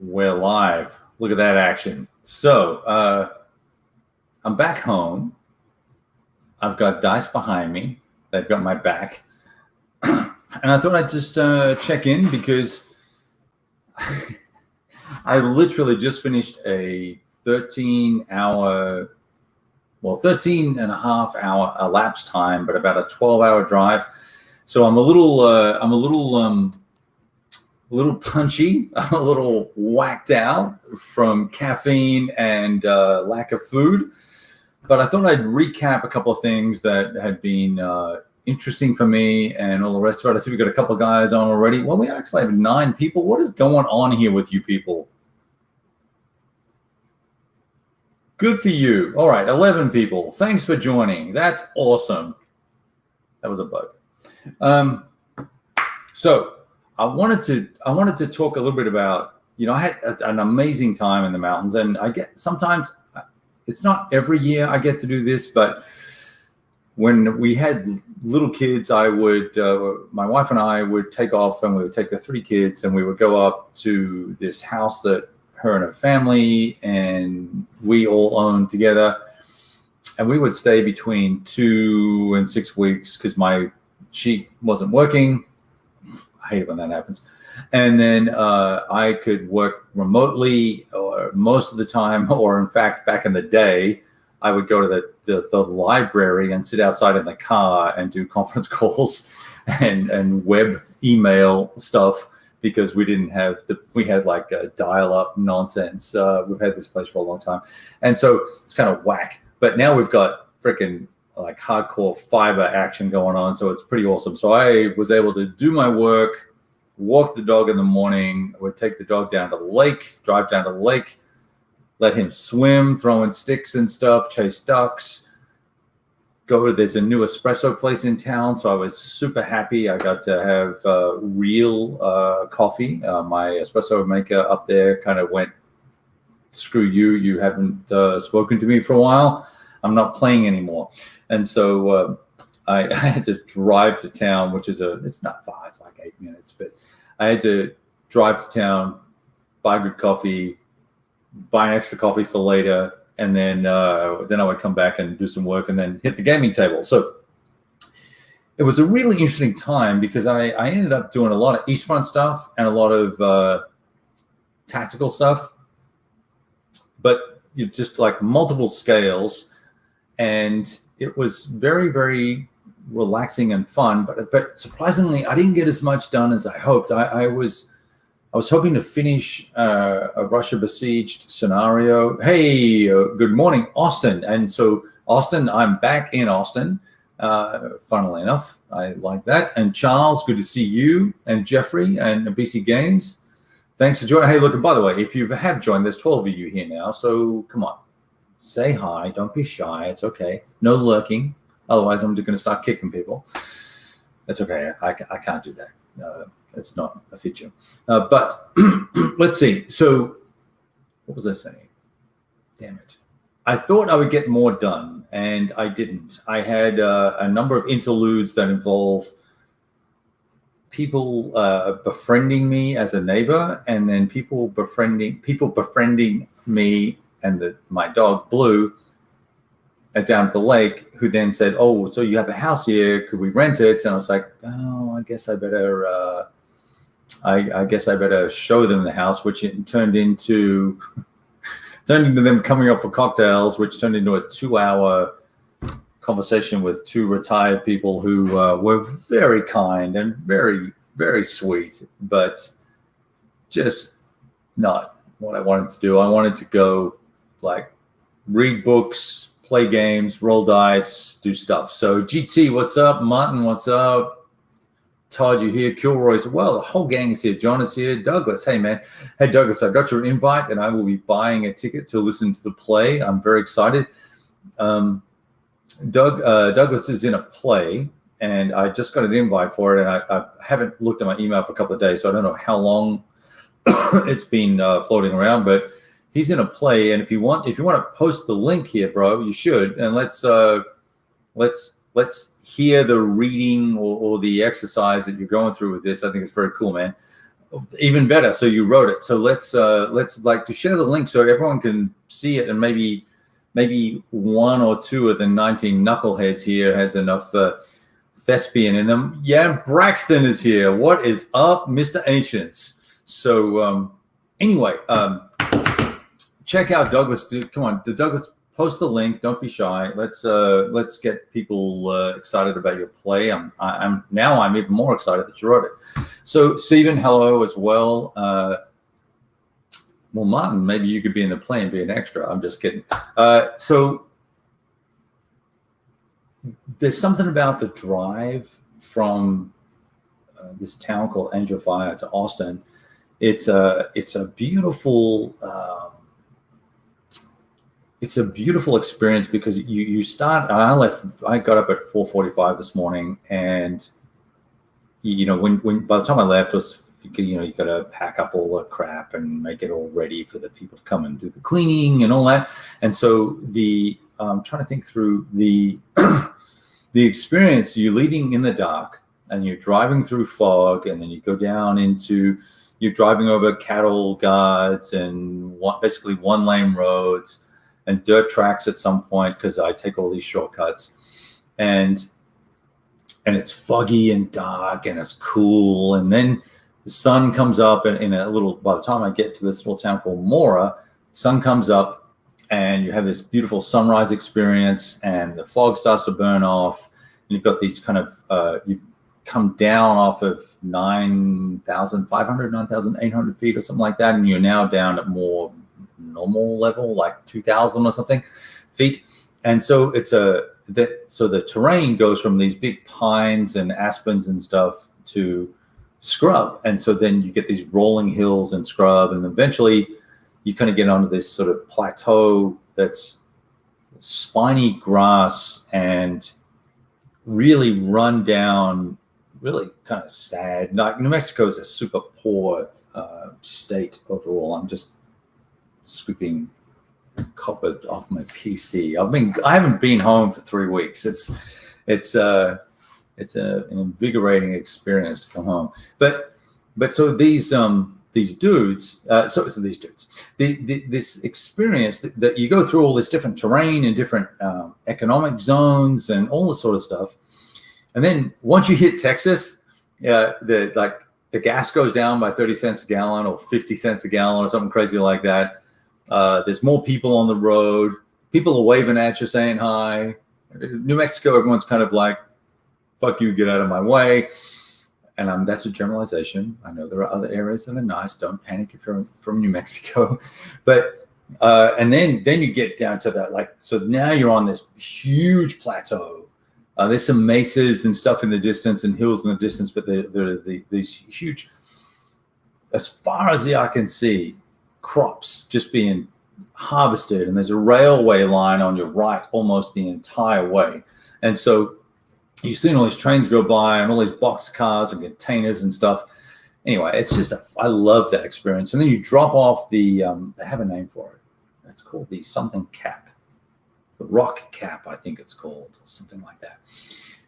We're live. Look at that action. So I'm back home. I've got Dice behind me. They've got my back. And I thought I'd just check in because I literally just finished a 13 and a half hour elapsed time, but about a 12-hour drive. So I'm a little punchy. I'm a little whacked out from caffeine and lack of food. But I thought I'd recap a couple of things that had been interesting for me and all the rest of it. I see we've got a couple of guys on already. Well, we actually have 9 people. What is going on here with you people? Good for you. All right, 11 people. Thanks for joining. That's awesome. That was a bug. So I wanted to talk a little bit about, I had an amazing time in the mountains, and I get sometimes, it's not every year I get to do this, but when we had little kids, I would, my wife and I would take off, and we would take the 3 kids, and we would go up to this house that her and her family and we all owned together. And we would stay between 2 and 6 weeks because she wasn't working. I hate it when that happens. And then I could work remotely or most of the time, or in fact, back in the day, I would go to the library and sit outside in the car and do conference calls and web email stuff because we didn't have we had like a dial-up nonsense. We've had this place for a long time. And so it's kind of whack. But now we've got freaking like hardcore fiber action going on. So it's pretty awesome. So I was able to do my work, walk the dog in the morning. I would take the dog down to the lake, drive down to the lake, let him swim, throwing sticks and stuff, chase ducks. There's a new espresso place in town. So I was super happy. I got to have real coffee. My espresso maker up there kind of went, screw you. You haven't spoken to me for a while. I'm not playing anymore. And so I had to drive to town, which is it's not far. It's like 8 minutes, but I had to drive to town, buy good coffee, buy an extra coffee for later. And then I would come back and do some work and then hit the gaming table. So it was a really interesting time because I ended up doing a lot of East Front stuff and a lot of tactical stuff, but just like multiple scales. And it was very, very relaxing and fun. But surprisingly, I didn't get as much done as I hoped. I was hoping to finish a Russia besieged scenario. Hey, good morning, Austin. And so, Austin, I'm back in Austin. Funnily enough, I like that. And Charles, good to see you. And Jeffrey and BC Games. Thanks for joining. Hey, look, and by the way, if you have joined, there's 12 of you here now. So come on, say hi. Don't be shy. It's okay. No lurking. Otherwise, I'm going to start kicking people. That's okay. I can't do that. It's not a feature. But let's see. So what was I saying? Damn it. I thought I would get more done, and I didn't. I had a number of interludes that involve people befriending me as a neighbor, and then people befriending me and my dog Blue down at the lake, who then said, "Oh, so you have a house here? Could we rent it?" And I was like, "Oh, I guess I better." I guess I better show them the house, which it turned into them coming up for cocktails, which turned into a 2-hour conversation with 2 retired people who were very kind and very, very sweet, but just not what I wanted to do. I wanted to go like read books, play games, roll dice, do stuff. So GT, what's up? Martin, what's up? Todd, you here? Kilroy's well. The whole gang is here. John is here. Douglas, hey man. Hey Douglas, I got your invite, and I will be buying a ticket to listen to the play. I'm very excited. Douglas is in a play, and I just got an invite for it, and I haven't looked at my email for a couple of days, so I don't know how long it's been floating around. But he's in a play, and if you want to post the link here, bro, you should, and let's hear the reading or the exercise that you're going through with this. I think it's very cool, man. Even better. So you wrote it. So let's like to share the link so everyone can see it, and maybe one or two of the 19 knuckleheads here has enough thespian in them. Yeah, Braxton is here. What is up, Mr. Ancients? So anyway, check out Douglas. Come on, Douglas, post the link. Don't be shy. Let's get people excited about your play. I'm even more excited that you wrote it. So Stephen, hello as well. Well, Martin, maybe you could be in the play and be an extra. I'm just kidding. So there's something about the drive from this town called Angel Fire to Austin. It's a beautiful experience because you start. I got up at 4:45 this morning, and when by the time I left, it was you got to pack up all the crap and make it all ready for the people to come and do the cleaning and all that. And so I'm trying to think through the experience. You're leaving in the dark and you're driving through fog, and then you go down you're driving over cattle guards and basically one-lane roads and dirt tracks at some point, because I take all these shortcuts, and it's foggy and dark and it's cool. And then the sun comes up, and by the time I get to this little town called Mora, sun comes up and you have this beautiful sunrise experience, and the fog starts to burn off. And you've got these kind of, you've come down off of 9,500, 9,800 feet or something like that. And you're now down at more normal level, like 2,000 or something feet. And so so the terrain goes from these big pines and aspens and stuff to scrub. And so then you get these rolling hills and scrub. And eventually you kind of get onto this sort of plateau that's spiny grass and really run down, really kind of sad. Like New Mexico is a super poor state overall. I'm just sweeping copper off my PC. I haven't been home for 3 weeks. It's an invigorating experience to come home. But so these dudes, this experience that you go through all this different terrain and different economic zones and all this sort of stuff. And then once you hit Texas, the gas goes down by 30 cents a gallon or 50 cents a gallon or something crazy like that. There's more people on the road. People are waving at you, saying hi. New Mexico, everyone's kind of like, fuck you, get out of my way. And that's a generalization. I know there are other areas that are nice. Don't panic if you're from New Mexico. But and then you get down to that, so now you're on this huge plateau. There's some mesas and stuff in the distance and hills in the distance, but there are these huge, as far as the eye can see, crops just being harvested, and there's a railway line on your right almost the entire way. And so you've seen all these trains go by and all these box cars and containers and stuff. Anyway, it's just I love that experience. And then you drop off they have a name for it. It's called the something cap, the rock cap, I think it's called, something like that.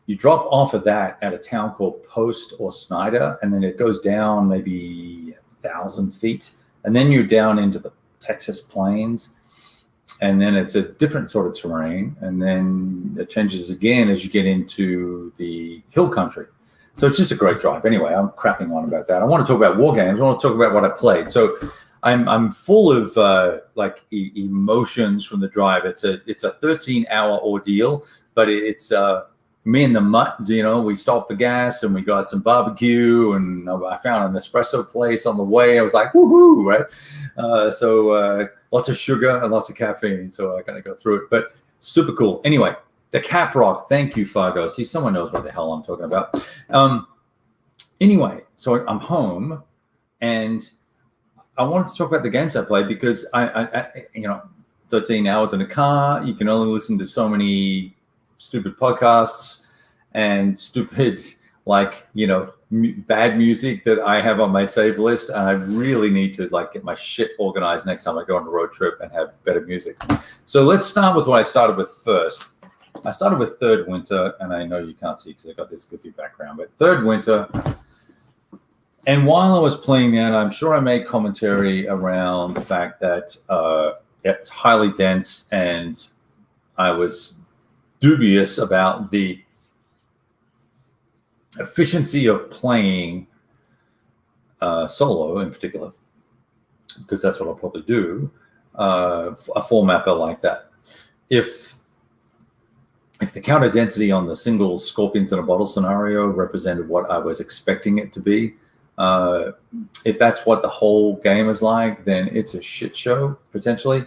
You drop off of that at a town called Post or Snyder, and then it goes down maybe 1,000 feet. And then you're down into the Texas plains, and then it's a different sort of terrain. And then it changes again as you get into the hill country. So it's just a great drive. Anyway, I'm crapping on about that. I want to talk about war games. I want to talk about what I played. So I'm full of emotions from the drive. It's a 13-hour ordeal, but it's me and the mutt, we stopped for gas and we got some barbecue, and I found an espresso place on the way. I was like, woohoo, right? So lots of sugar and lots of caffeine. So I kind of go through it, but super cool. Anyway, the Cap Rock. Thank you, Fargo. See, someone knows what the hell I'm talking about. Anyway, so I'm home, and I wanted to talk about the games I played because I 13 hours in a car, you can only listen to so many stupid podcasts and stupid, bad music that I have on my save list. And I really need to get my shit organized next time I go on a road trip and have better music. So let's start with what I started with first. I started with Third Winter, and I know you can't see because I got this goofy background, but Third Winter, And while I was playing that, I'm sure I made commentary around the fact that it's highly dense, and I was dubious about the efficiency of playing solo in particular, because that's what I'll probably do, a full mapper like that. If the counter density on the single scorpions in a bottle scenario represented what I was expecting it to be, if that's what the whole game is like, then it's a shit show potentially.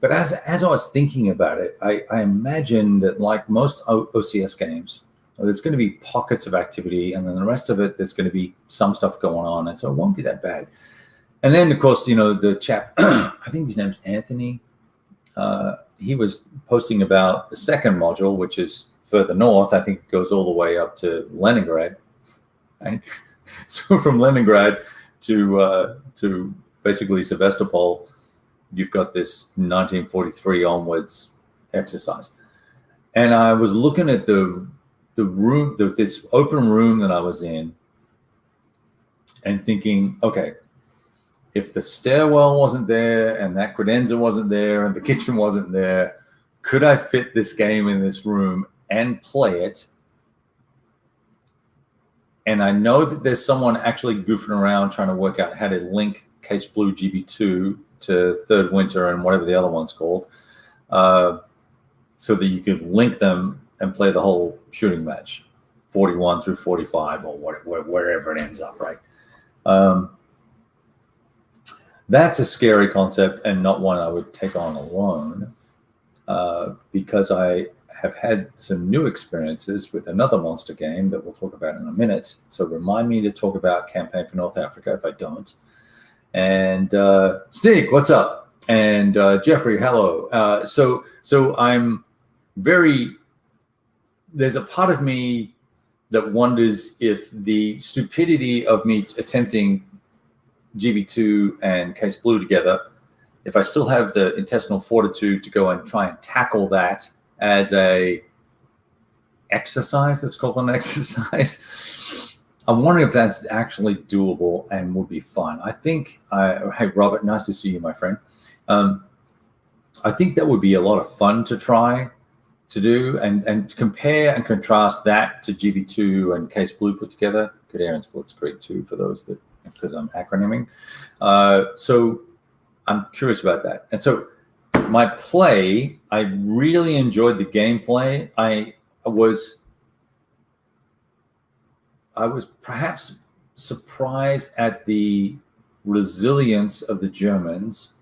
But as I was thinking about it, I imagine that, like most OCS games, there's going to be pockets of activity, and then the rest of it, there's going to be some stuff going on, and so it won't be that bad. And then, of course, the chap, I think his name's Anthony, he was posting about the second module, which is further north. I think it goes all the way up to Leningrad. Right? So from Leningrad to basically Sevastopol, you've got this 1943 onwards exercise. And I was looking at the room, this open room that I was in, and thinking, okay, if the stairwell wasn't there and that credenza wasn't there and the kitchen wasn't there, could I fit this game in this room and play it? And I know that there's someone actually goofing around trying to work out how to link Case Blue GB2 to Third Winter and whatever the other one's called, so that you could link them and play the whole shooting match, 41 through 45 or wherever it ends up, right? That's a scary concept, and not one I would take on alone, because I have had some new experiences with another monster game that we'll talk about in a minute. So remind me to talk about Campaign for North Africa if I don't. And Stig, what's up? And Jeffrey, hello. So I'm very, there's a part of me that wonders if the stupidity of me attempting GB2 and Case Blue together, if I still have the intestinal fortitude to go and try and tackle that as a exercise, let's call it an exercise. I'm wondering if that's actually doable and would be fun. I think, hey, Robert, nice to see you, my friend. I think that would be a lot of fun to try to do, and compare and contrast that to GB2 and Case Blue put together. Good Air and Blitzkrieg too, for those that, because I'm acronyming. So I'm curious about that. And so my play, I really enjoyed the gameplay. I was perhaps surprised at the resilience of the Germans,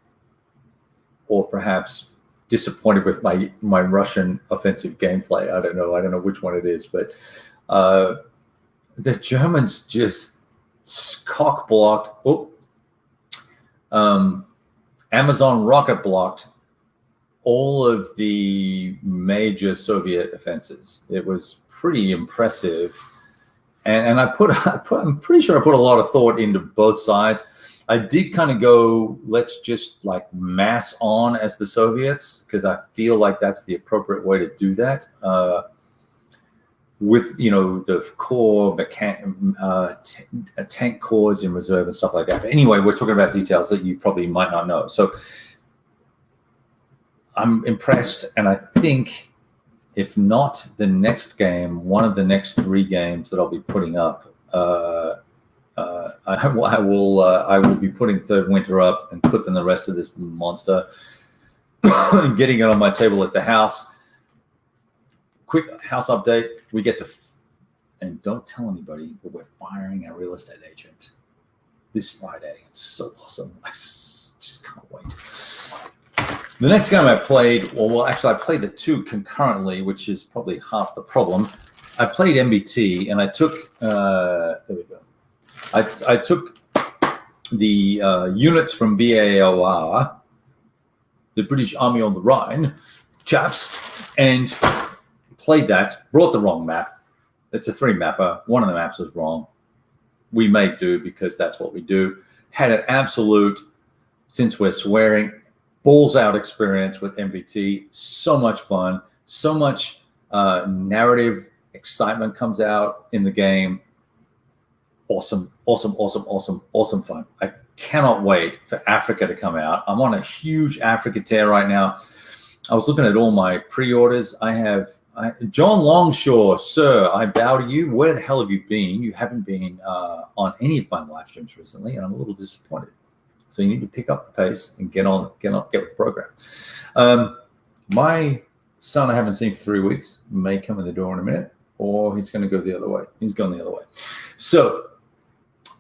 or perhaps disappointed with my Russian offensive gameplay. I don't know which one it is, but the Germans just cock blocked, Amazon rocket blocked all of the major Soviet offenses. It was pretty impressive. And I'm pretty sure I put a lot of thought into both sides. I did kind of go, let's just like mass on as the Soviets, because I feel like that's the appropriate way to do that. With, the core tank cores in reserve and stuff like that. But anyway, we're talking about details that you probably might not know. So I'm impressed, and I think, if not the next game, one of the next 3 games that I'll be putting up, I will be putting Third Winter up and clipping the rest of this monster and getting it on my table at the house. Quick house update. We get to, and don't tell anybody, but we're firing our real estate agent this Friday. It's so awesome. I just can't wait. The next game I played, well, actually, I played the 2 concurrently, which is probably half the problem. I played MBT, and I took, there we go. I took the units from BAOR, the British Army on the Rhine, chaps, and played that, brought the wrong map. It's a 3-mapper. One of the maps was wrong. We made do, because that's what we do. Had an absolute, since we're swearing, balls out experience with MBT. So much fun. So much narrative excitement comes out in the game. awesome fun. I cannot wait for Africa to come out. I'm on a huge Africa tear right now. I was looking at all my pre-orders. I have John Longshore, sir, I bow to you. Where the hell have you been? You haven't been on any of my live streams recently, and I'm a little disappointed. So you need to pick up the pace and get with the program. My son I haven't seen for 3 weeks, may come in the door in a minute, or he's going to go the other way. He's going the other way. So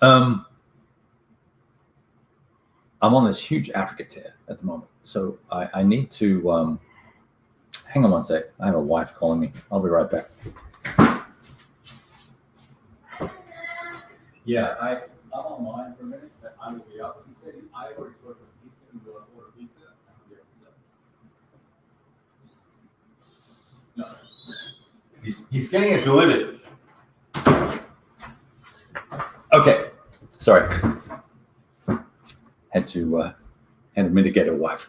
I'm on this huge Africa tear at the moment. So I need to, hang on one sec. I have a wife calling me. I'll be right back. Yeah, I'm online for a minute, but I will be up. He said I always go for he's going to go order pizza. I'll be up at 7. No, he's getting it delivered. Okay, sorry. Had to mitigate a wife.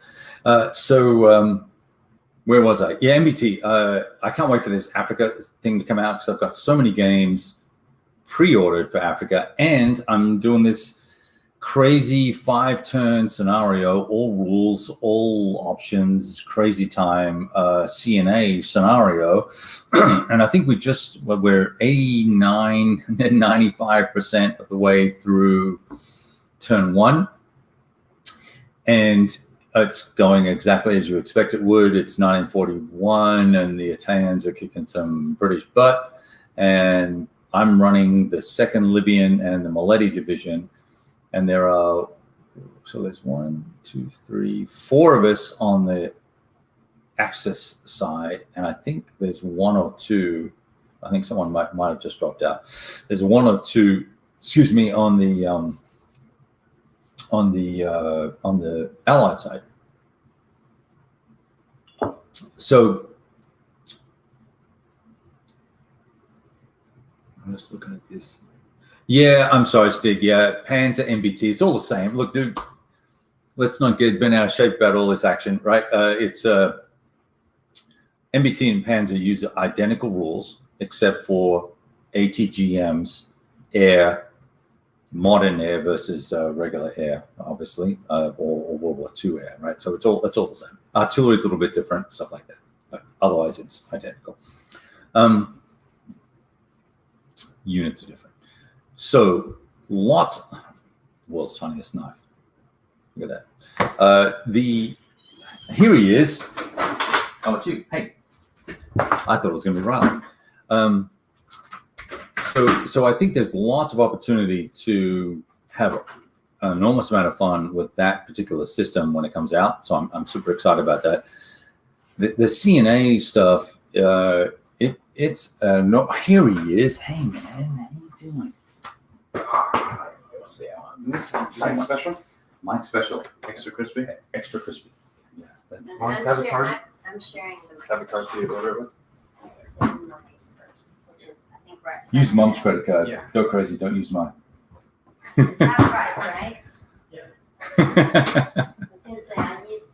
So where was I? Yeah, MBT. I can't wait for this Africa thing to come out because I've got so many games pre-ordered for Africa, and I'm doing this crazy 5-turn scenario, all rules, all options, crazy time CNA scenario. And I think we're 89, 95% of the way through turn 1. And it's going exactly as you expect it would. It's 1941, and the Italians are kicking some British butt. And I'm running the 2nd Libyan and the Maletti division. And there are, so there's 1, 2, 3, 4 of us on the Axis side. And I think there's 1 or 2. I think someone might have just dropped out. There's 1 or 2, excuse me, on the Allied side. So I'm just looking at this. Yeah, I'm sorry, Stig. Yeah, Panzer, MBT, it's all the same. Look, dude, let's not get bent out of shape about all this action, right? It's MBT and Panzer use identical rules except for ATGMs, air, modern air versus regular air, obviously, or World War II air, right? So it's all the same. Artillery is a little bit different, stuff like that, but otherwise it's identical. Units are different. So lots. World's tiniest knife. Look at that. Here he is. Oh, it's you. Hey, I thought it was going to be Riley. So I think there's lots of opportunity to have an enormous amount of fun with that particular system when it comes out. So I'm super excited about that. The CNA stuff, it's no. Here he is. Hey man, how you doing? Mike special. Mike special. Extra crispy. Extra crispy. Yeah. I'm sharing the Have a card to order it with. It's in my purse, which is, I think, right. Use mom's credit card. Yeah. Go crazy. Don't use mine. It's half price, right? Yeah. I was gonna say, I used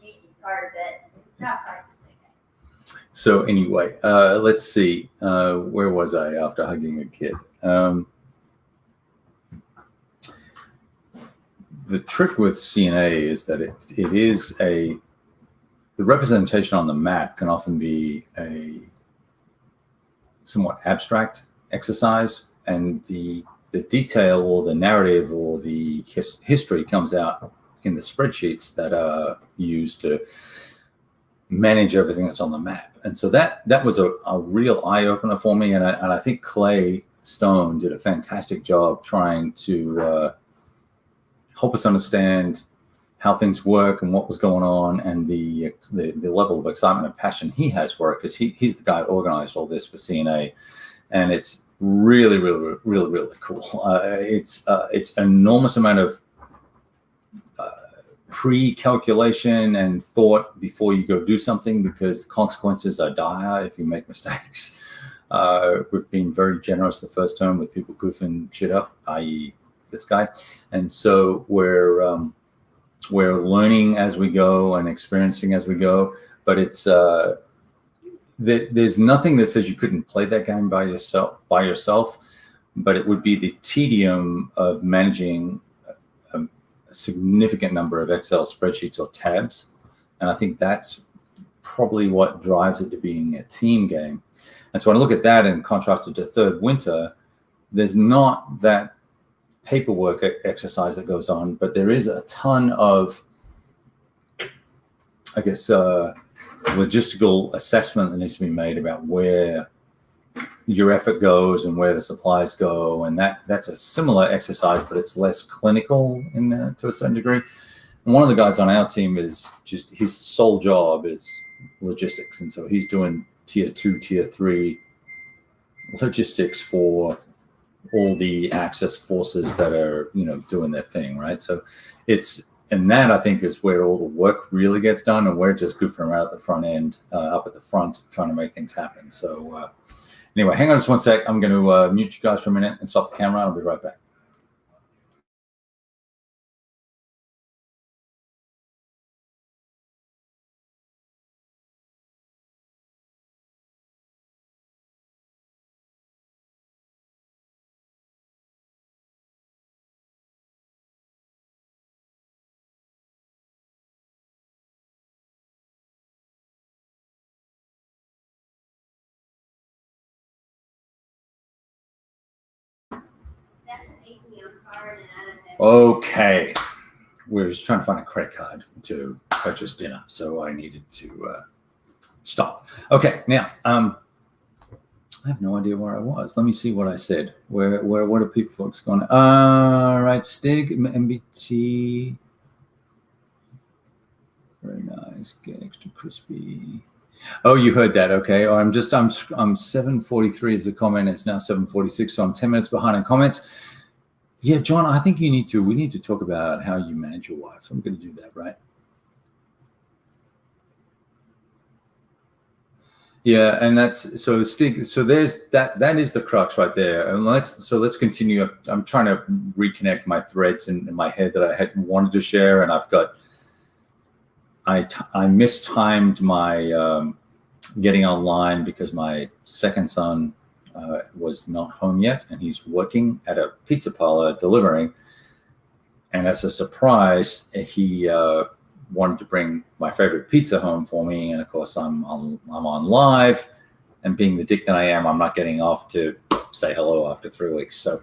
Gigi's card, but if it's half price, it's okay. So anyway, let's see. Where was I after hugging a kid? The trick with CNA is that it is the representation on the map can often be a somewhat abstract exercise, and the detail or the narrative or the history comes out in the spreadsheets that are used to manage everything that's on the map. And so that was a real eye-opener for me, and I think Clay Stone did a fantastic job trying to help us understand how things work and what was going on, and the level of excitement and passion he has for it, because he's the guy that organized all this for CNA, and it's really cool. It's an enormous amount of pre-calculation and thought before you go do something, because the consequences are dire if you make mistakes. We've been very generous the first term with people goofing shit up, i.e. this guy, and so we're learning as we go and experiencing as we go. But it's there's nothing that says you couldn't play that game by yourself. but it would be the tedium of managing a significant number of Excel spreadsheets or tabs. And I think that's probably what drives it to being a team game. And so when I look at that and contrast it to Third Winter, there's not that paperwork exercise that goes on, but there is a ton of, I guess, logistical assessment that needs to be made about where your effort goes and where the supplies go. And that's a similar exercise, but it's less clinical to a certain degree. And one of the guys on our team is just, his sole job is logistics. And so he's doing tier 2, tier 3 logistics for all the Access forces that are, doing their thing, right? So and that I think is where all the work really gets done, and we're just goofing around at the front end, up at the front, trying to make things happen. So anyway, hang on just one sec. I'm going to mute you guys for a minute and stop the camera. I'll be right back. That's an ATM card, and I don't have. Okay. We're just trying to find a credit card to purchase dinner, so I needed to stop. Okay, now I have no idea where I was. Let me see what I said. What are people folks going? All right, Stig, MBT. Very nice. Get extra crispy. Oh, you heard that? Okay. I'm 7:43 is the comment. It's now 7:46, so I'm 10 minutes behind in comments. Yeah, John, I think we need to talk about how you manage your wife. I'm going to do that, right? Yeah, and that's so Stig. So there's that is the crux right there. And let's continue. I'm trying to reconnect my threads in my head that I had wanted to share, and I mistimed my getting online because my second son was not home yet, and he's working at a pizza parlor delivering. And as a surprise, he wanted to bring my favorite pizza home for me. And of course, I'm on live, and being the dick that I am, I'm not getting off to say hello after 3 weeks. So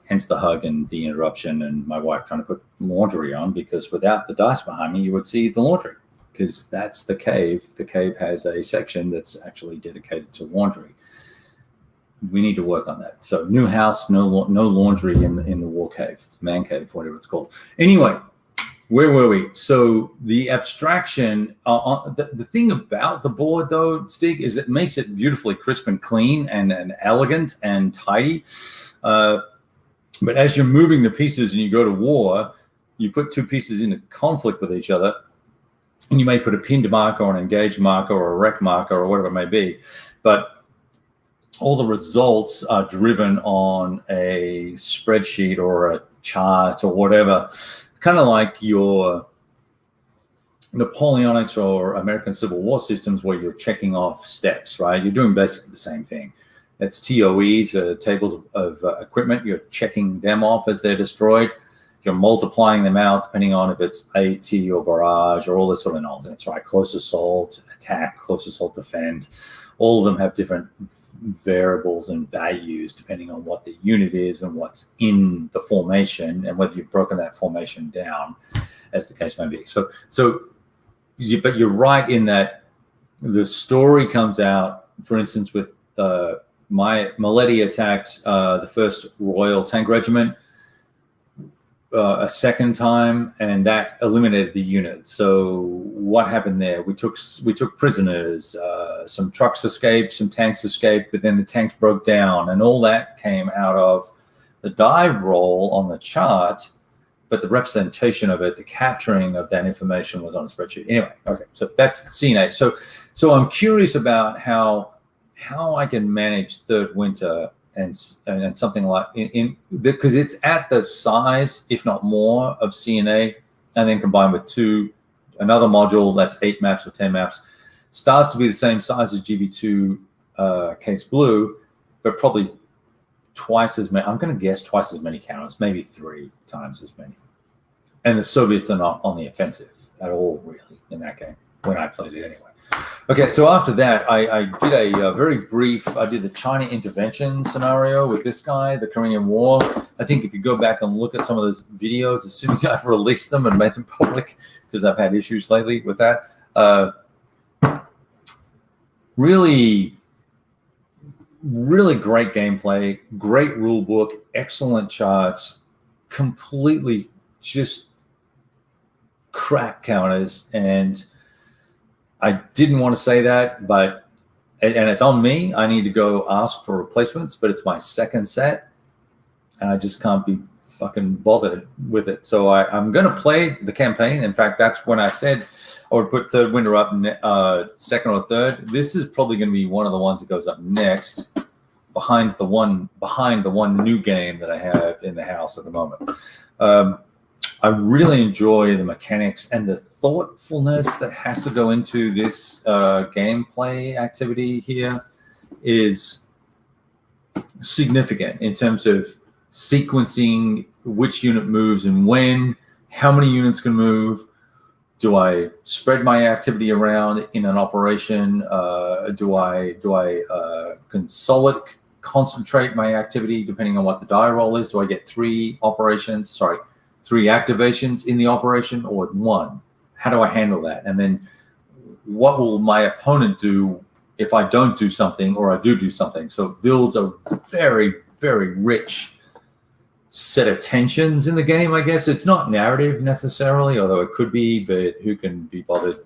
hence the hug and the interruption, and my wife trying to put laundry on, because without the dice behind me, you would see the laundry, because that's the cave. The cave has a section that's actually dedicated to laundry. We need to work on that. So new house, no laundry in the war cave, man cave, whatever it's called. Anyway, where were we? So the abstraction, the thing about the board though, Stig, is it makes it beautifully crisp and clean and elegant and tidy. But as you're moving the pieces and you go to war, you put two pieces into conflict with each other, and you may put a pinned marker or an engaged marker or a wreck marker or whatever it may be. But all the results are driven on a spreadsheet or a chart or whatever, kind of like your Napoleonics or American Civil War systems, where you're checking off steps, right? You're doing basically the same thing. It's TOEs, tables of equipment. You're checking them off as they're destroyed. You're multiplying them out depending on if it's AT or barrage or all this sort of nonsense, right? Close assault, attack, close assault, defend. All of them have different variables and values depending on what the unit is and what's in the formation, and whether you've broken that formation down, as the case may be. But you're right in that the story comes out, for instance, with my Maletti attacked the 1st Royal Tank Regiment a second time, and that eliminated the unit. So what happened there? We took prisoners, some trucks escaped, some tanks escaped, but then the tanks broke down, and all that came out of the die roll on the chart, but the representation of it, the capturing of that information, was on a spreadsheet. Anyway, okay, so that's CNA. So I'm curious about how I can manage Third Winter and something like because it's at the size, if not more, of CNA, and then combined with another module that's 8 maps or 10 maps, starts to be the same size as GB2 Case Blue, but probably twice as many. I'm going to guess twice as many counters, maybe 3 times as many. And the Soviets are not on the offensive at all, really, in that game when I played it anyway. Okay, so after that, I did a very brief. I did the China intervention scenario with this guy, the Korean War. I think if you go back and look at some of those videos, assuming I've released them and made them public, because I've had issues lately with that. Really great gameplay, great rule book, excellent charts, completely just crack counters. And I didn't want to say that, but, and it's on me. I need to go ask for replacements, but it's my second set and I just can't be fucking bothered with it. So I'm going to play the campaign. In fact, that's when I said I would put Third Winter up second or third. This is probably going to be one of the ones that goes up next behind the one new game that I have in the house at the moment. I really enjoy the mechanics and the thoughtfulness that has to go into this gameplay activity here is significant in terms of sequencing which unit moves and when, how many units can move. Do I spread my activity around in an operation? Do I concentrate my activity depending on what the die roll is? Do I get 3 activations in the operation or 1? How do I handle that? And then what will my opponent do if I don't do something or I do something? So it builds a very, very rich set of tensions in the game, I guess. It's not narrative necessarily, although it could be, but who can be bothered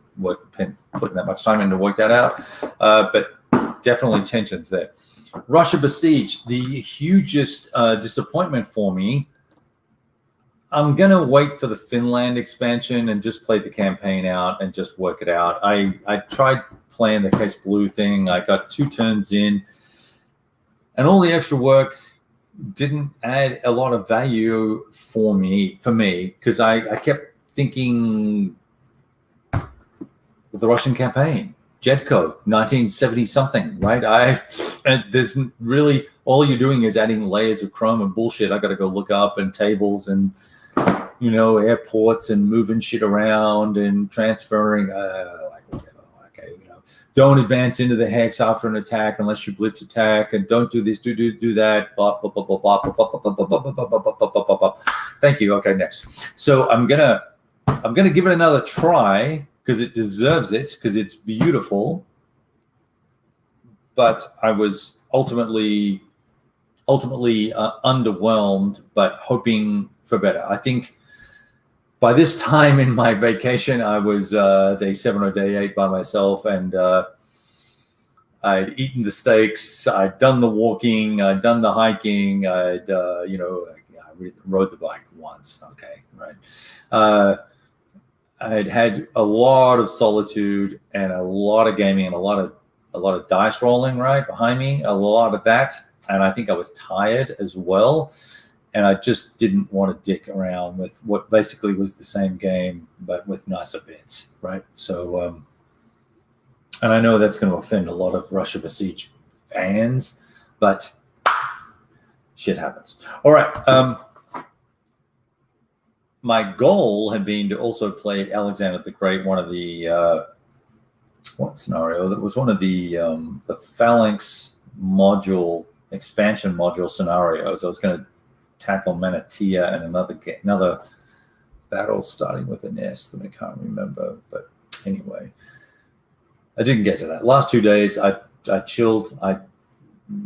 putting that much time in to work that out? But definitely tensions there. Russia Besieged, the hugest disappointment for me. I'm going to wait for the Finland expansion and just play the campaign out and just work it out. I tried playing the Case Blue thing. I got 2 turns in, and all the extra work didn't add a lot of value for me, because I kept thinking the Russian campaign, Jedko, 1970 something, right? There's really, all you're doing is adding layers of chrome and bullshit. I got to go look up and tables and, airports and moving shit around and transferring, don't advance into the hex after an attack unless you blitz attack, and don't do this, do that, blah, blah, blah, blah, blah, blah, blah, blah, blah, blah, blah, blah, blah, blah, blah, blah. Thank you. Okay, next. So I'm gonna give it another try because it deserves it, because it's beautiful. But I was ultimately underwhelmed, but hoping for better. I think by this time in my vacation, I was day 7 or day 8 by myself, and I'd eaten the steaks, I'd done the walking, I'd done the hiking, I rode the bike once. Okay, right. I'd had a lot of solitude and a lot of gaming and a lot of dice rolling right behind me, a lot of that, and I think I was tired as well. And I just didn't want to dick around with what basically was the same game, but with nicer bits, right? So, and I know that's going to offend a lot of Russia Besieged fans, but shit happens. All right. My goal had been to also play Alexander the Great, one of the, what scenario? That was one of the Phalanx expansion module scenarios. I was going to tackle Manatia and another battle starting with an S that I can't remember. But anyway, I didn't get to that. Last 2 days, I chilled, I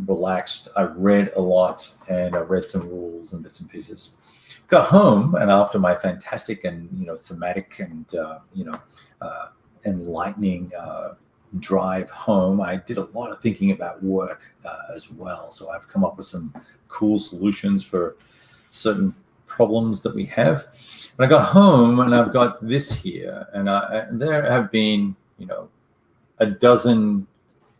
relaxed, I read a lot, and I read some rules and bits and pieces. Got home, and after my fantastic and thematic and enlightening drive home, I did a lot of thinking about work as well. So I've come up with some cool solutions for certain problems that we have. But I got home and I've got this here, and there have been a dozen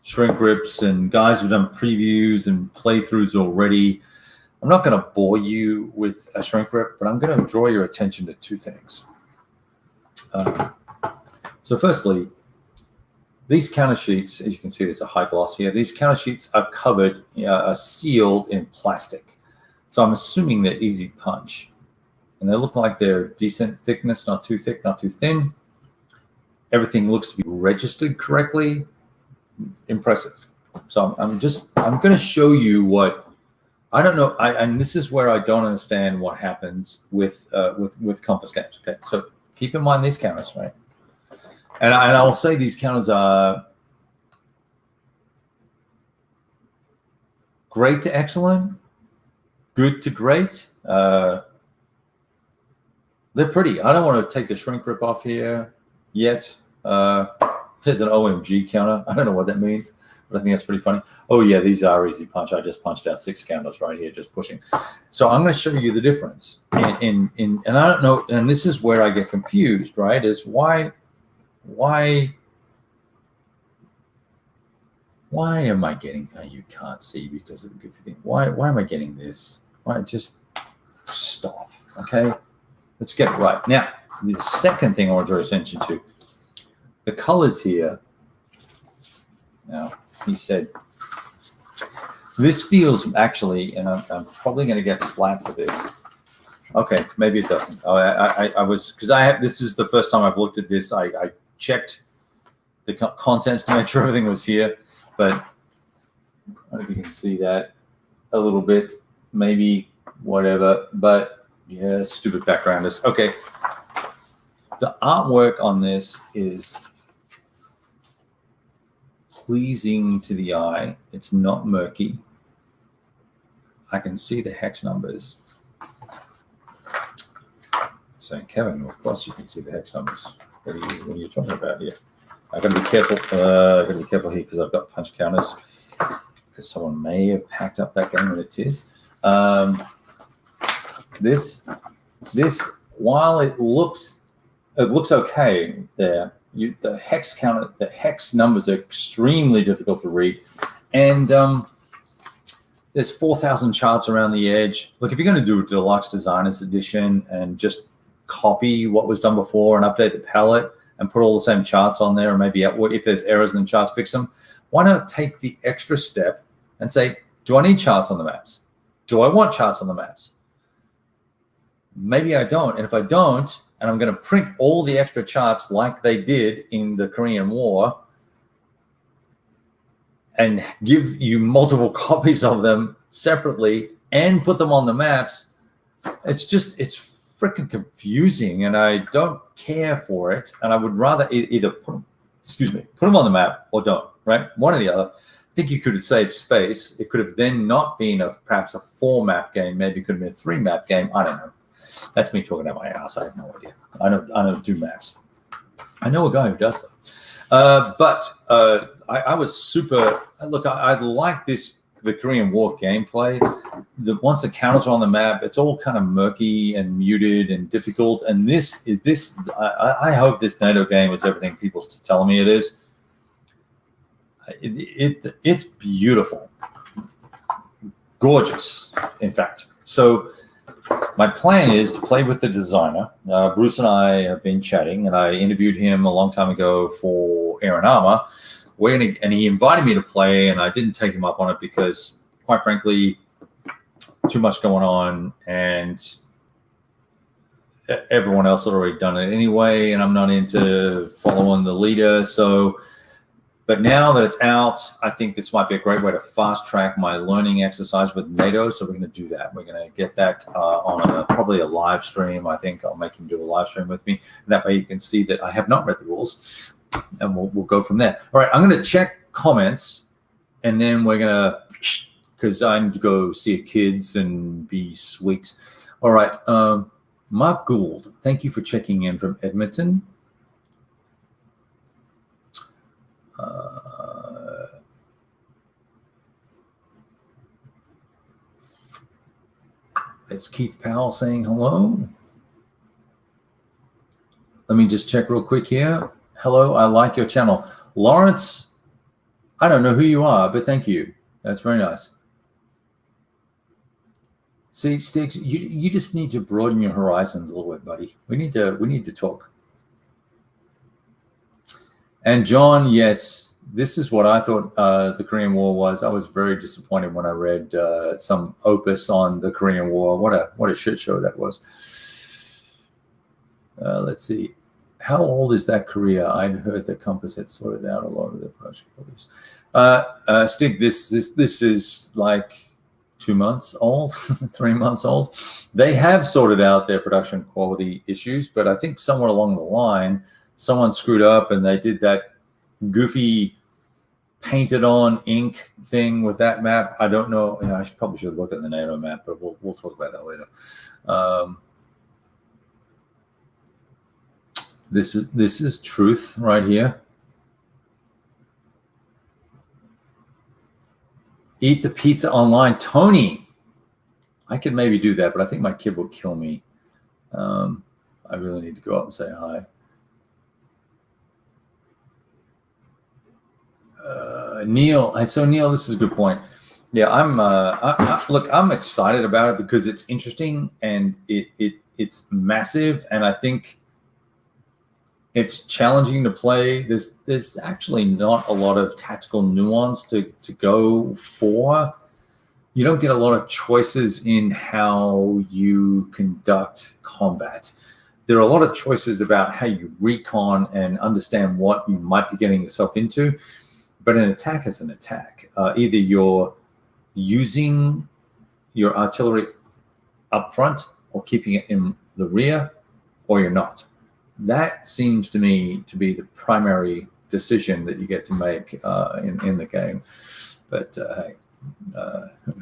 shrink rips and guys who've done previews and playthroughs already. I'm not going to bore you with a shrink rip, but I'm going to draw your attention to 2 things. So firstly, these counter sheets, as you can see, there's a high gloss here. These counter sheets are covered, are sealed in plastic. So I'm assuming they're easy punch. And they look like they're decent thickness, not too thick, not too thin. Everything looks to be registered correctly. Impressive. So I'm going to show you what, I don't know, and this is where I don't understand what happens with compass games. Okay, so keep in mind these counters, right? And I'll say these counters are great to excellent, good to great. They're pretty. I don't want to take the shrink rip off here yet. There's an OMG counter. I don't know what that means, but I think that's pretty funny. Oh yeah, these are easy punch. I just punched out 6 counters right here, just pushing. So I'm going to show you the difference. And I don't know, and this is where I get confused, right? Is why am I getting? Oh, you can't see because of the goofy thing. Why am I getting this? Why just stop? Okay, let's get it right now. The second thing I want to draw attention to, the colors here. Now he said this feels actually, and I'm probably going to get slapped for this. Okay, maybe it doesn't. Oh, I was, because I have, this is the first time I've looked at this. I checked the contents to make sure everything was here, but I don't know if you can see that a little bit, maybe whatever, but yeah, stupid backgrounders. Okay, the artwork on this is pleasing to the eye. It's not murky. I can see the hex numbers. So Kevin, of course you can see the hex numbers. What are you talking about here? I gotta be careful. I gotta be careful here because I've got punch counters. Because someone may have packed up that game when it is. This while it looks okay there. The hex counter, the hex numbers are extremely difficult to read, and there's 4,000 charts around the edge. Look, if you're going to do a deluxe designers edition and just copy what was done before and update the palette and put all the same charts on there, or maybe if there's errors in the charts, fix them. Why not take the extra step and say, do I need charts on the maps? Do I want charts on the maps? Maybe I don't, and if I don't, and I'm going to print all the extra charts like they did in the Korean War and give you multiple copies of them separately and put them on the maps. It's freaking confusing, and I don't care for it. And I would rather either put them on the map or don't, right? One or the other. I think you could have saved space. It could have then not been perhaps a 4-map game. Maybe it could have been a 3-map game. I don't know. That's me talking out my ass. I have no idea. I don't do maps. I know a guy who does them. But I was super. Look, I like the Korean War gameplay. Once the counters are on the map, it's all kind of murky and muted and difficult. And I hope this NATO game is everything people's telling me it is. It's beautiful, gorgeous, in fact. So my plan is to play with the designer. Bruce and I have been chatting, and I interviewed him a long time ago for Air and Armor. And he invited me to play, and I didn't take him up on it because, quite frankly, too much going on, and everyone else had already done it anyway, and I'm not into following the leader. But now that it's out, I think this might be a great way to fast track my learning exercise with NATO. So we're going to do that. We're going to get that on probably a live stream. I think I'll make him do a live stream with me. That way you can see that I have not read the rules, and we'll go from there. All right, I'm going to check comments, and then we're going to, because I need to go see kids and be sweet. All right, Mark Gould, thank you for checking in from Edmonton. It's Keith Powell saying hello. Let me just check real quick here. Hello, I like your channel. Lawrence, I don't know who you are, but thank you. That's very nice. See, Sticks, you just need to broaden your horizons a little bit, buddy. We need to talk. And John, yes, this is what I thought the Korean War was. I was very disappointed when I read some opus on the Korean War. What a shit show that was. Let's see. How old is that Korea? I'd heard that Compass had sorted out a lot of their production qualities. Stig, this is like 2 months old, 3 months old. They have sorted out their production quality issues, but I think somewhere along the line, someone screwed up and they did that goofy painted on ink thing with that map. I don't know. I probably should look at the NATO map, but we'll talk about that later. This is truth right here. Eat the pizza online. Tony, I could maybe do that, but I think my kid will kill me. I really need to go up and say hi. Neil, Neil, this is a good point. Yeah, look, I'm excited about it because it's interesting and it's massive, and I think it's challenging to play. There's actually not a lot of tactical nuance to go for. You don't get a lot of choices in how you conduct combat. There are a lot of choices about how you recon and understand what you might be getting yourself into. But an attack is an attack. Either you're using your artillery up front or keeping it in the rear, or you're not. That seems to me to be the primary decision that you get to make in the game. But hey,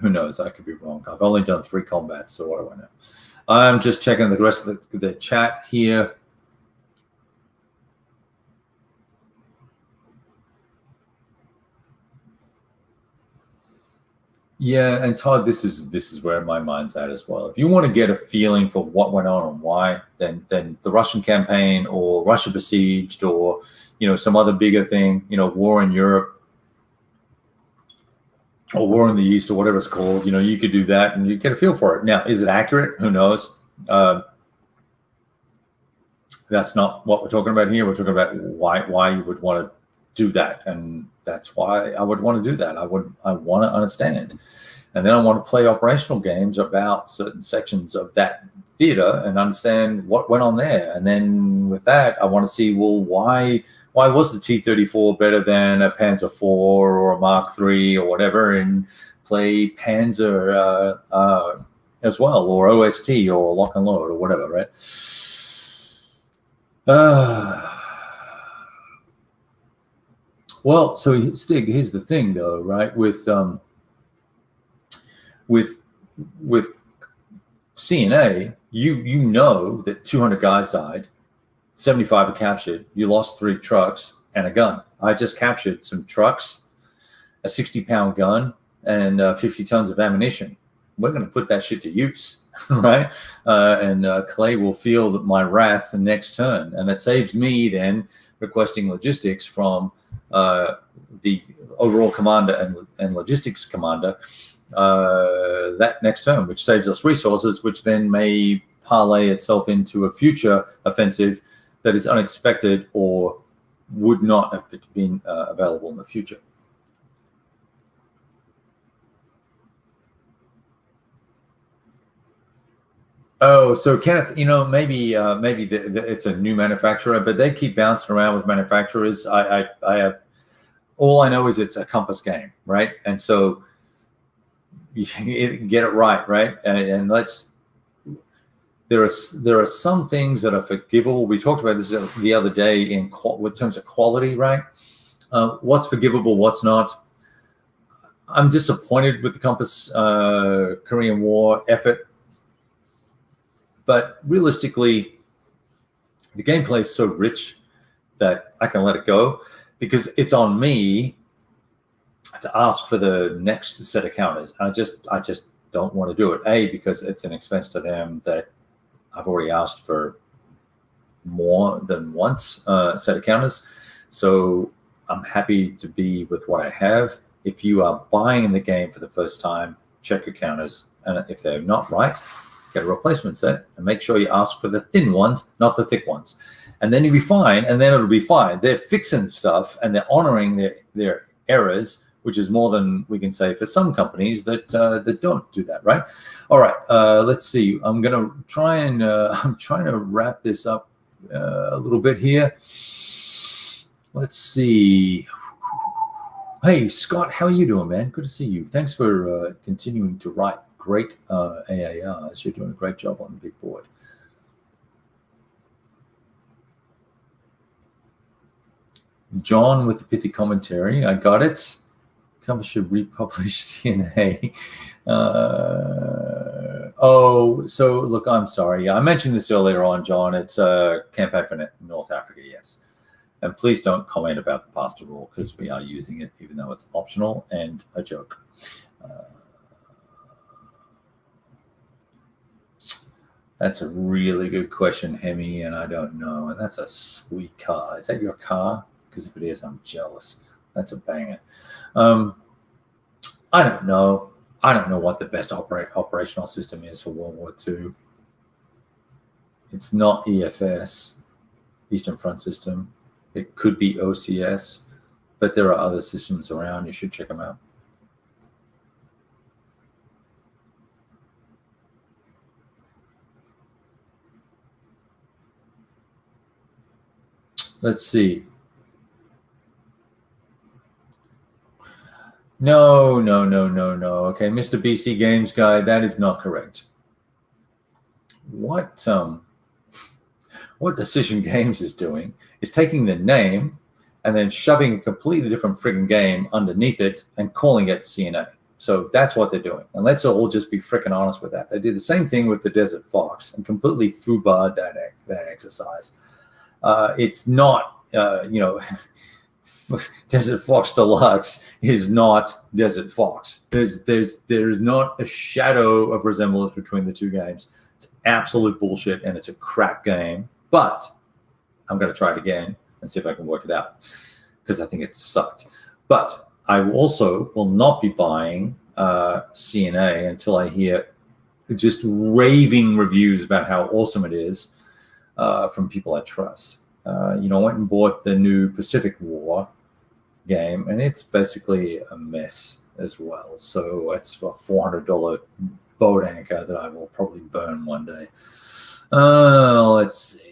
who knows? I could be wrong. I've only done 3 combats, so what do I know? I'm just checking the rest of the chat here. Yeah, and Todd, this is where my mind's at as well. If you want to get a feeling for what went on and why, then the Russian campaign or Russia besieged or some other bigger thing, war in Europe or war in the East or whatever it's called, you could do that and you get a feel for it. Now, is it accurate? Who knows? That's not what we're talking about here. We're talking about why you would want to do that, and that's why I would want to do that. I want to understand, and then I want to play operational games about certain sections of that theater and understand what went on there. And then with that, I want to see, well, why was the T-34 better than a Panzer IV or a Mark III or whatever, and play Panzer as well, or OST or Lock and Load or whatever, right? Well, so Stig, here's the thing, though, right? With CNA, you know that 200 guys died, 75 are captured. You lost 3 trucks and a gun. I just captured some trucks, a 60-pound gun, and 50 tons of ammunition. We're going to put that shit to use, right? And Clay will feel that my wrath the next turn, and it saves me then requesting logistics from the overall commander and logistics commander that next turn, which saves us resources, which then may parlay itself into a future offensive that is unexpected or would not have been available in the future. Oh, so Kenneth, maybe it's a new manufacturer, but they keep bouncing around with manufacturers. I have, all I know is it's a Compass game, right? And so you get it right? And there are some things that are forgivable. We talked about this the other day in terms of quality, right? What's forgivable, what's not. I'm disappointed with the Compass Korean War effort. But realistically, the gameplay is so rich that I can let it go, because it's on me to ask for the next set of counters. I just don't want to do it. A, because it's an expense to them that I've already asked for more than once set of counters. So I'm happy to be with what I have. If you are buying the game for the first time, check your counters. And if they're not right, get a replacement set, and make sure you ask for the thin ones, not the thick ones. And then you'll be fine, and then it'll be fine. They're fixing stuff, and they're honoring their errors, which is more than we can say for some companies that don't do that, right? All right, let's see. I'm trying to wrap this up a little bit here. Let's see. Hey, Scott, how are you doing, man? Good to see you. Thanks for continuing to write great AARs. You're doing a great job on the big board. John with the pithy commentary. I got it. Company should republish CNA. So look, I'm sorry. I mentioned this earlier on, John. It's a campaign for North Africa, yes. And please don't comment about the pasta rule because we are using it, even though it's optional and a joke. That's a really good question, Hemi, and I don't know. And that's a sweet car. Is that your car? Because if it is, I'm jealous. That's a banger. I don't know. I don't know what the best operational system is for World War II. It's not EFS, Eastern Front System. It could be OCS, but there are other systems around. You should check them out. Let's see. No. Okay, Mr. BC Games Guy, that is not correct. What Decision Games is doing is taking the name and then shoving a completely different friggin' game underneath it and calling it CNA. So that's what they're doing. And let's all just be frickin' honest with that. They did the same thing with the Desert Fox and completely foobarred that exercise. It's not, Desert Fox Deluxe is not Desert Fox. There's not a shadow of resemblance between the two games. It's absolute bullshit, and it's a crap game. But I'm going to try it again and see if I can work it out because I think it sucked. But I also will not be buying CNA until I hear just raving reviews about how awesome it is from people I trust. I went and bought the new Pacific War game, and it's basically a mess as well. So it's a $400 boat anchor that I will probably burn one day. Let's see.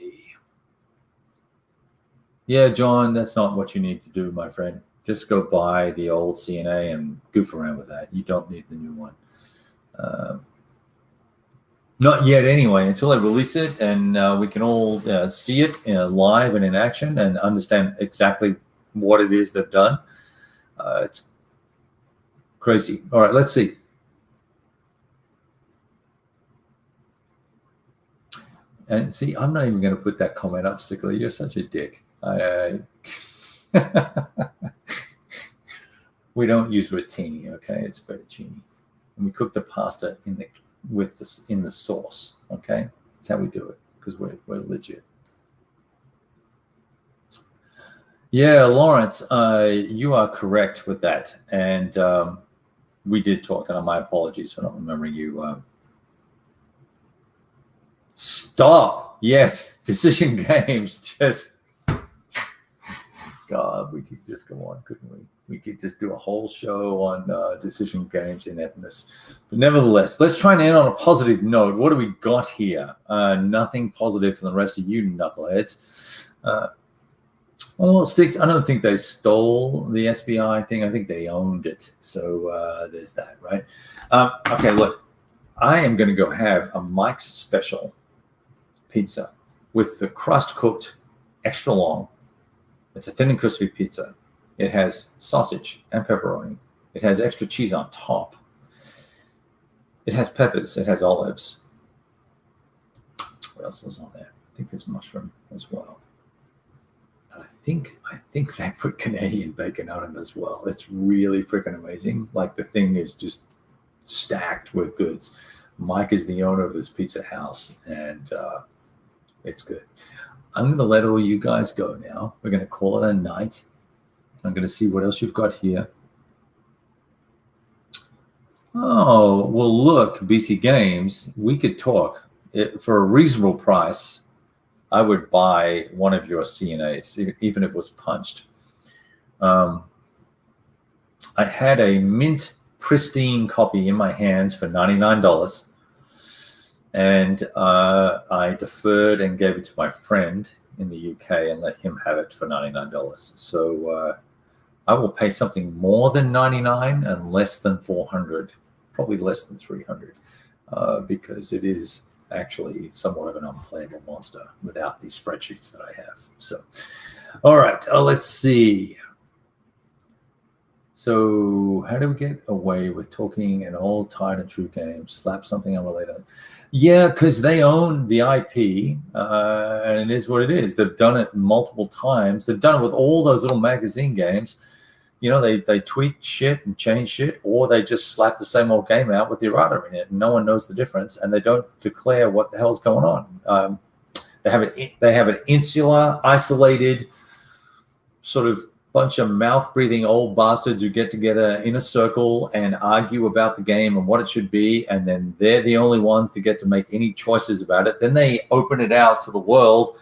Yeah, John, that's not what you need to do, my friend. Just go buy the old CNA and goof around with that. You don't need the new one. Not yet, anyway, until I release it and we can all see it live and in action and understand exactly what it is they've done. It's crazy. All right, let's see. And see, I'm not even going to put that comment up, Stickler. You're such a dick. We don't use rotini, okay? It's fettuccine. And we cook the pasta in the sauce, okay? That's how we do it because we're legit. Yeah, Lawrence, you are correct with that. And we did talk, and my apologies for not remembering you. Stop. Yes, Decision Games. Just, God, we could just go on, couldn't we? We could just do a whole show on Decision Games ineptness. But nevertheless, let's try and end on a positive note. What do we got here? Nothing positive for the rest of you knuckleheads. Well, Sticks, I don't think they stole the SBI thing. I think they owned it. So there's that, right? Okay, look, I am going to go have a Mike's Special pizza with the crust cooked extra long. It's a thin and crispy pizza. It has sausage and pepperoni. It has extra cheese on top. It has peppers. It has olives. What else is on there? I think there's mushroom as well. And I think they put Canadian bacon on it as well. It's really freaking amazing. Like the thing is just stacked with goods. Mike is the owner of this pizza house, and it's good. I'm going to let all you guys go now. We're going to call it a night. I'm going to see what else you've got here. Oh, well, look, BC Games, we could talk. For a reasonable price, I would buy one of your CNAs, even if it was punched. I had a mint pristine copy in my hands for $99, and I deferred and gave it to my friend in the UK and let him have it for $99. So I will pay something more than 99 and less than 400, probably less than 300, because it is actually somewhat of an unplayable monster without these spreadsheets that I have. So, all right, let's see. So how do we get away with talking an old, tired and true game, slap something unrelated? Yeah, because they own the IP, and it is what it is. They've done it multiple times. They've done it with all those little magazine games. You know, they tweak shit and change shit, or they just slap the same old game out with the errata in it, and no one knows the difference, and they don't declare what the hell's going on. They have an insular, isolated, sort of bunch of mouth-breathing old bastards who get together in a circle and argue about the game and what it should be, and then they're the only ones that get to make any choices about it. Then they open it out to the world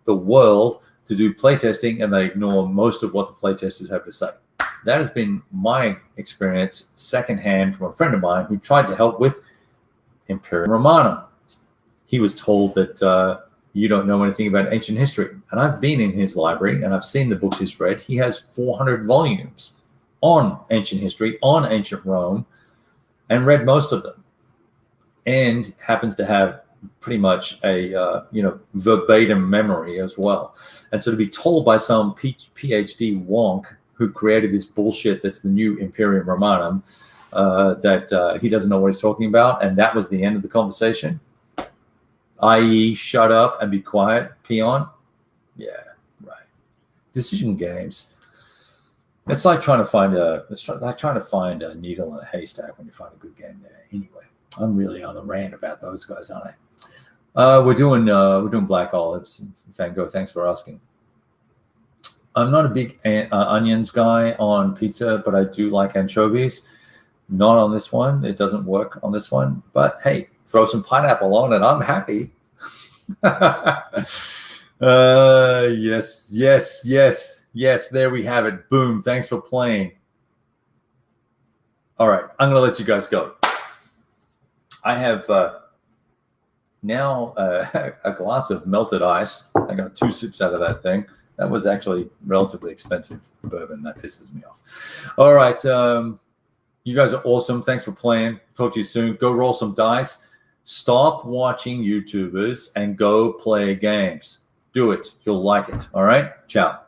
to do playtesting, and they ignore most of what the playtesters have to say. That has been my experience secondhand from a friend of mine who tried to help with Imperium Romanum. He was told that you don't know anything about ancient history. And I've been in his library and I've seen the books he's read. He has 400 volumes on ancient history, on ancient Rome, and read most of them. And happens to have pretty much a verbatim memory as well. And so to be told by some PhD wonk who created this bullshit that's the new Imperium Romanum, that he doesn't know what he's talking about, and that was the end of the conversation, i.e. shut up and be quiet, peon. Yeah, right. Decision games. It's like trying to find a needle in a haystack when you find a good game there. Anyway, I'm really on the rant about those guys, aren't I? We're doing Black Olives. Van Gogh, thanks for asking. I'm not a big onions guy on pizza, but I do like anchovies. Not on this one. It doesn't work on this one. But hey, throw some pineapple on it. I'm happy. Yes. There we have it. Boom. Thanks for playing. All right. I'm going to let you guys go. I have now a glass of melted ice. I got 2 sips out of that thing. That was actually relatively expensive bourbon. That pisses me off. All right. You guys are awesome. Thanks for playing. Talk to you soon. Go roll some dice. Stop watching YouTubers and go play games. Do it. You'll like it. All right. Ciao.